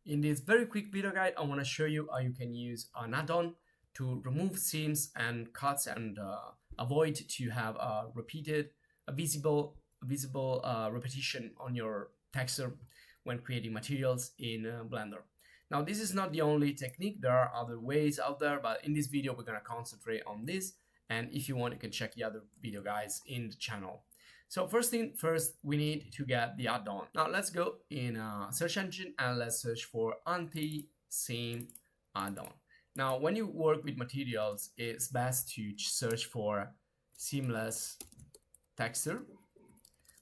In this very quick video guide, I want to show you how you can use an add-on to remove seams and cuts and avoid to have a visible repetition on your texture when creating materials in Blender. Now, this is not the only technique. There are other ways out there, but in this video, we're going to concentrate on this. And if you want, you can check the other video guides in the channel. So first thing first, we need to get the add-on. Now let's go in a search engine and let's search for anti-seam add-on. Now when you work with materials, it's best to search for seamless texture.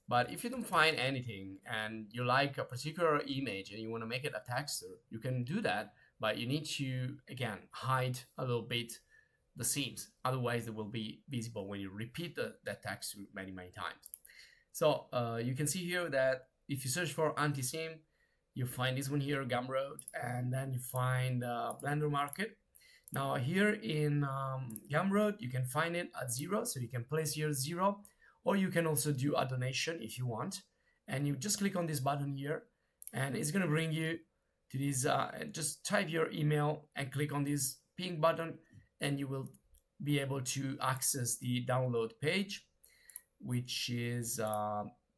But if you don't find anything and you like a particular image and you want to make it a texture, you can do that, but you need to, again, hide a little bit the seams. Otherwise, they will be visible when you repeat that texture many times. So you can see here that if you search for anti-seam, you find this one here, Gumroad, and then you find Blender Market. Now here in Gumroad, you can find it at 0, so you can place here 0, or you can also do a donation if you want. And you just click on this button here, and it's gonna bring you to this, just type your email and click on this pink button, and you will be able to access the download page, which is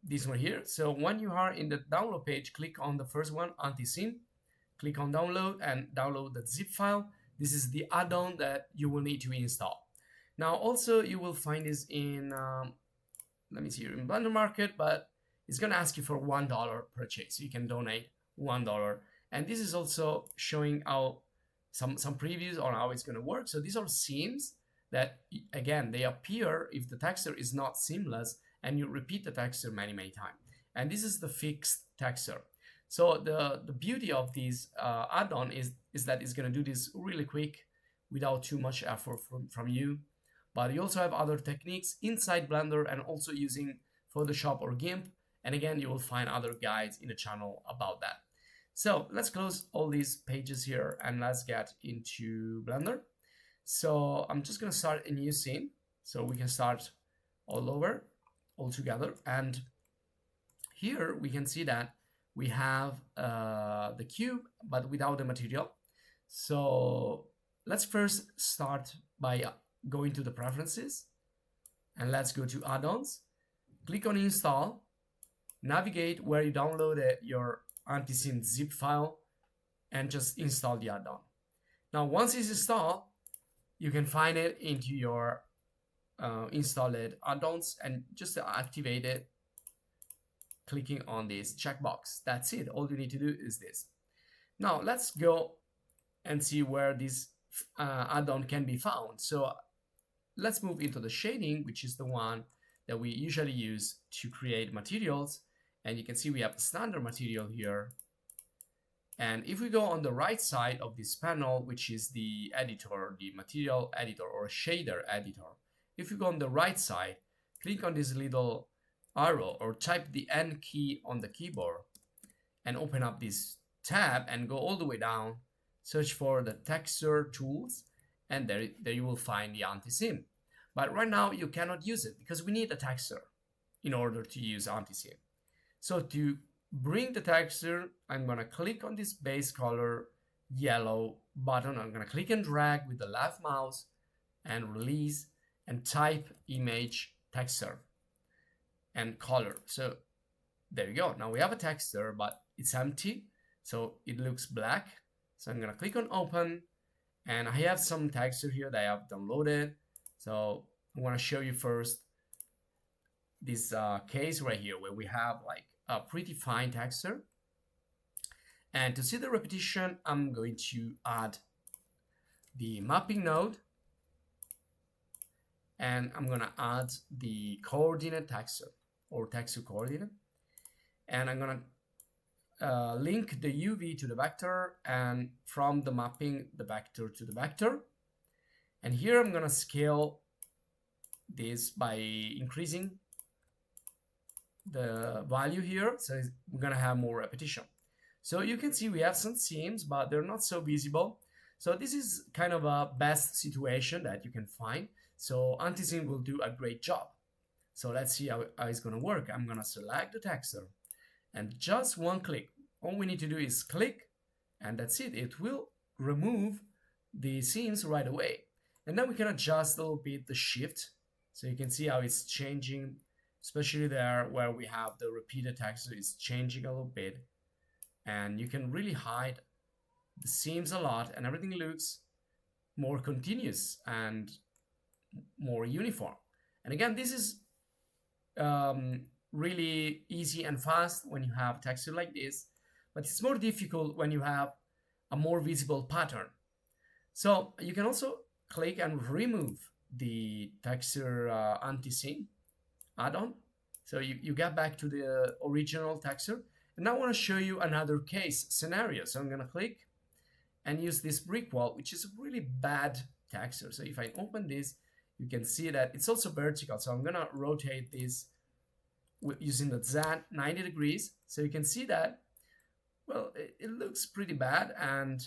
this one here. So when you are in the download page, click on the first one, anti-seam, click on download and download the zip file. This is the add-on that you will need to install. Now also you will find this in, let me see here, in Blender Market, but it's gonna ask you for $1 purchase. You can donate $1. And this is also showing how some previews on how it's going to work. So these are seams that, again, they appear if the texture is not seamless and you repeat the texture many times. And this is the fixed texture. So the beauty of this add-on is that it's going to do this really quick without too much effort from you. But you also have other techniques inside Blender and also using Photoshop or GIMP. And again, you will find other guides in the channel about that. So let's close all these pages here and let's get into Blender. So I'm just going to start a new scene. So we can start all together. And here we can see that we have the cube, but without the material. So let's first start by going to the preferences and let's go to add-ons. Click on install, navigate where you downloaded your anti-seam zip file and just install the add-on. Now once it's installed, you can find it into your installed add-ons and just activate it clicking on this checkbox. That's it. All you need to do is this. Now let's go and see where this add-on can be found. So let's move into the shading, which is the one that we usually use to create materials. And you can see we have the standard material here. And if we go on the right side of this panel, which is the editor, the material editor or shader editor, if you go on the right side, click on this little arrow or type the N key on the keyboard and open up this tab and go all the way down, search for the texture tools, and there you will find the anti-seam. But right now you cannot use it because we need a texture in order to use anti-seam. So to bring the texture, I'm going to click on this base color yellow button. I'm going to click and drag with the left mouse and release and type image texture and color. So there you go. Now we have a texture, but it's empty. So it looks black. So I'm going to click on open and I have some texture here that I have downloaded. So I want to show you first this case right here where we have like a pretty fine texture. And to see the repetition, I'm going to add the mapping node and I'm going to add the coordinate texture or texture coordinate. And I'm going to link the UV to the vector and from the mapping, the vector to the vector. And here I'm going to scale this by increasing the value here, so we're gonna have more repetition. So you can see we have some seams, but they're not so visible. So this is kind of a best situation that you can find. So anti-seam will do a great job. So let's see how it's gonna work. I'm gonna select the texture and just one click. All we need to do is click and that's it. It will remove the seams right away. And now we can adjust a little bit the shift, so you can see how it's changing, especially there where we have the repeated texture. It's changing a little bit, and you can really hide the seams a lot, and everything looks more continuous and more uniform. And again, this is really easy and fast when you have texture like this, but it's more difficult when you have a more visible pattern. So you can also click and remove the texture anti-seam add-on. So you get back to the original texture. And now I want to show you another case scenario. So I'm going to click and use this brick wall, which is a really bad texture. So if I open this, you can see that it's also vertical. So I'm going to rotate this using the Z 90 degrees. So you can see that, well, it looks pretty bad. And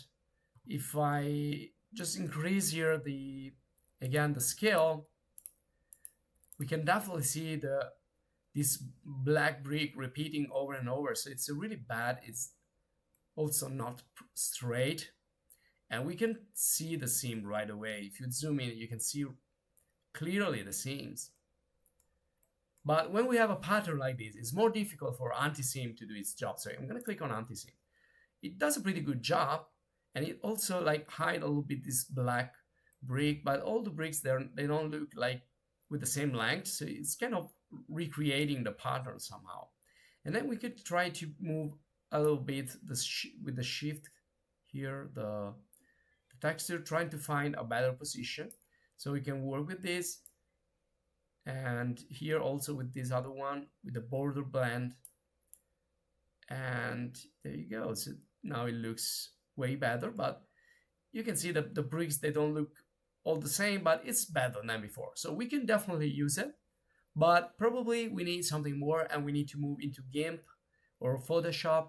if I just increase here the scale, we can definitely see this black brick repeating over and over. So it's a really bad. It's also not straight, and we can see the seam right away. If you zoom in, you can see clearly the seams. But when we have a pattern like this, it's more difficult for anti-seam to do its job. So I'm going to click on anti-seam. It does a pretty good job, and it also like hide a little bit this black brick, but all the bricks there, they don't look like with the same length. So it's kind of recreating the pattern somehow. And then we could try to move a little bit with the shift here, the texture, trying to find a better position. So we can work with this. And here also with this other one, with the border blend. And there you go. So now it looks way better, but you can see that the bricks, they don't look all the same, but it's better than before. So we can definitely use it, but probably we need something more, and we need to move into GIMP or Photoshop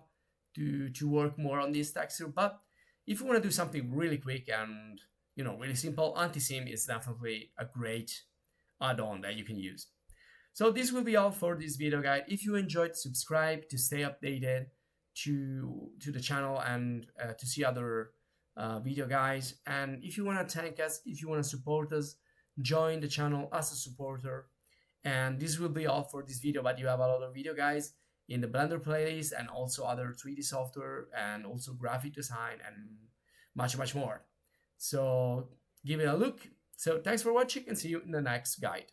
to work more on this texture. But if you want to do something really quick and really simple, anti-seam is definitely a great add-on that you can use. So this will be all for this video guide. If you enjoyed, subscribe to stay updated to the channel and to see other video guides. And if you want to thank us, if you want to support us, join the channel as a supporter. And this will be all for this video, but you have a lot of video guides in the Blender playlist, and also other 3D software, and also graphic design, and much more. So give it a look. So thanks for watching, and see you in the next guide.